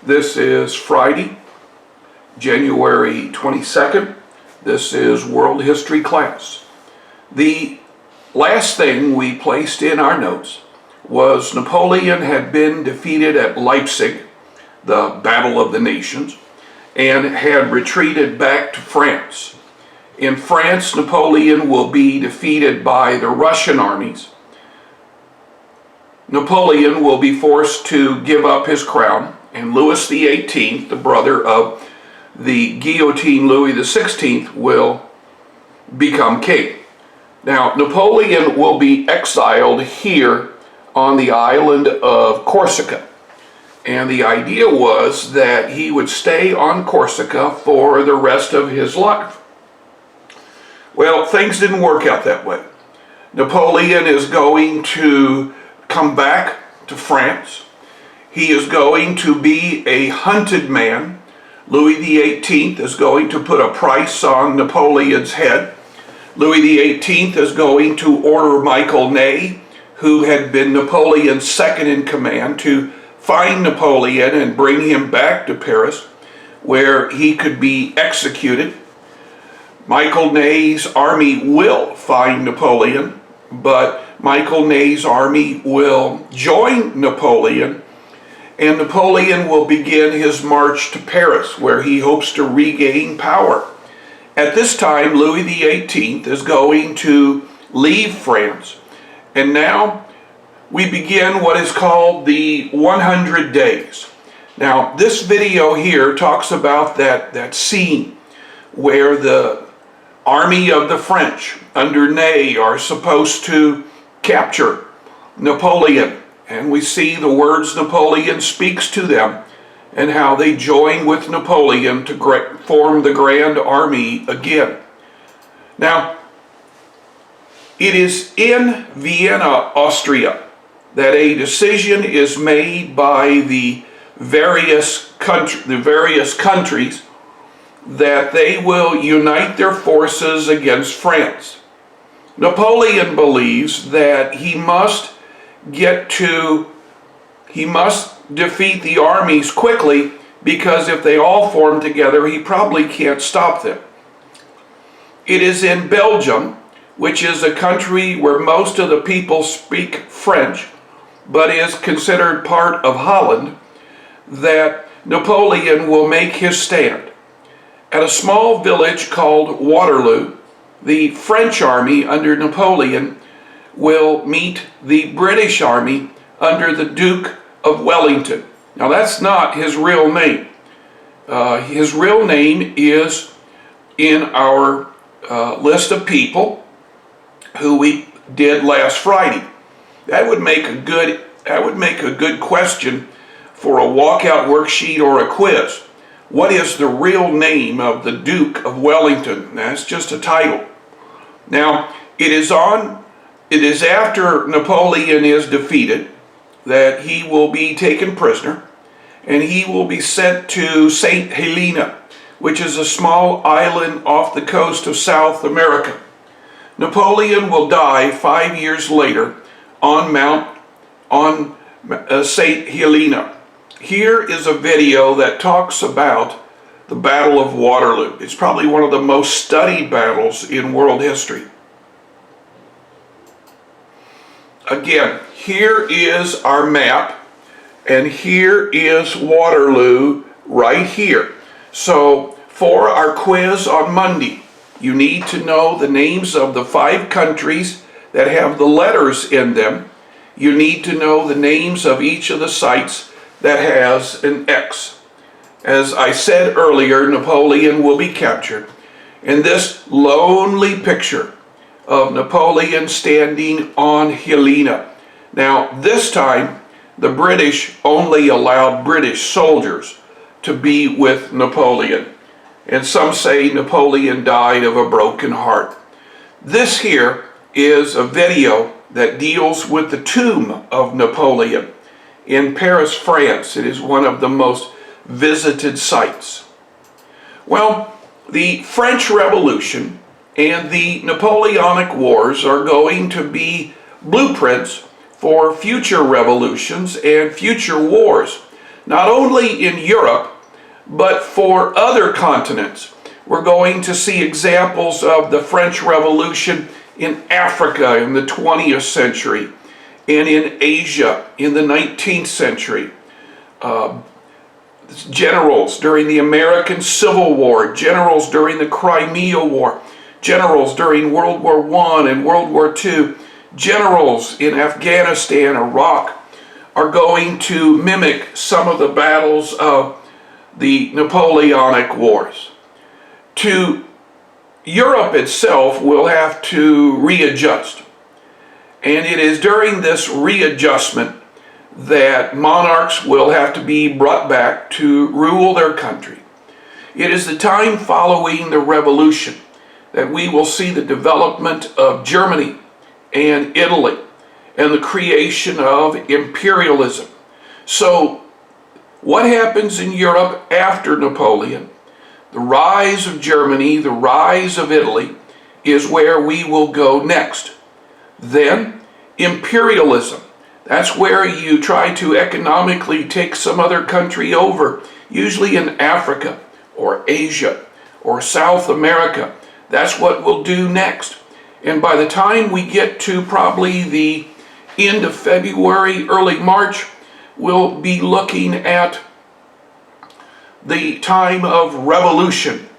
This is Friday, January 22nd. This is World History class. The last thing we placed in our notes was Napoleon had been defeated at Leipzig, the Battle of the Nations, and had retreated back to France. In France, Napoleon will be defeated by the Russian armies. Napoleon will be forced to give up his crown, and Louis XVIII, the brother of the guillotine Louis XVI, will become king. Now, Napoleon will be exiled here on the island of Corsica. And the idea was that he would stay on Corsica for the rest of his life. Well, things didn't work out that way. Napoleon is going to come back to France. He is going to be a hunted man. Louis XVIII is going to put a price on Napoleon's head. Louis XVIII is going to order Michael Ney, who had been Napoleon's second in command, to find Napoleon and bring him back to Paris, where he could be executed. Michael Ney's army will find Napoleon, but Michael Ney's army will join Napoleon, and Napoleon will begin his march to Paris, where he hopes to regain power. At this time, Louis XVIII is going to leave France, and now we begin what is called the 100 days. Now, this video here talks about that scene where the army of the French under Ney are supposed to capture Napoleon, and we see the words Napoleon speaks to them and how they join with Napoleon to form the Grand Army again. Now, it is in Vienna, Austria, that a decision is made by the various countries that they will unite their forces against France. Napoleon believes that he must defeat the armies quickly, because if they all form together, he probably can't stop them. It is in Belgium, which is a country where most of the people speak French, but is considered part of Holland, that Napoleon will make his stand. At a small village called Waterloo, the French army under Napoleon will meet the British army under the Duke of Wellington. Now, that's not his real name. His real name is in our list of people who we did last Friday. That would make a good question for a walkout worksheet or a quiz. What is the real name of the Duke of Wellington? That's just a title. Now, it is after Napoleon is defeated that he will be taken prisoner, and he will be sent to St. Helena, which is a small island off the coast of South America. Napoleon will die 5 years later on St. Helena. Here is a video that talks about the Battle of Waterloo. It's probably one of the most studied battles in world history. Again, here is our map, and here is Waterloo right here. So for our quiz on Monday, you need to know the names of the 5 countries that have the letters in them. You need to know the names of each of the sites that has an X. As I said earlier, Napoleon will be captured. And this lonely picture of Napoleon standing on Helena. Now, this time, the British only allowed British soldiers to be with Napoleon. And some say Napoleon died of a broken heart. This here is a video that deals with the tomb of Napoleon in Paris, France. It is one of the most visited sites. Well, the French Revolution and the Napoleonic Wars are going to be blueprints for future revolutions and future wars. not only in Europe, but for other continents. We're going to see examples of the French Revolution in Africa in the 20th century and in Asia in the 19th century. Generals during the American Civil War, generals during the Crimea War, generals during World War I and World War II, generals in Afghanistan, Iraq, are going to mimic some of the battles of the Napoleonic Wars. To Europe itself will have to readjust. And it is during this readjustment that monarchs will have to be brought back to rule their country. It is the time following the revolution that we will see the development of Germany and Italy and the creation of imperialism. So what happens in Europe after Napoleon? The rise of Germany, the rise of Italy is where we will go next. Then imperialism. That's where you try to economically take some other country over, usually in Africa or Asia or South America. That's what we'll do next. And by the time we get to probably the end of February, early March, we'll be looking at the time of revolution,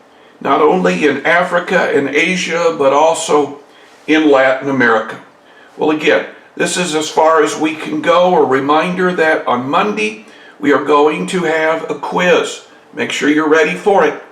not only in Africa and Asia, but also in Latin America. Well, again, this is as far as we can go. A reminder that on Monday, we are going to have a quiz. Make sure you're ready for it.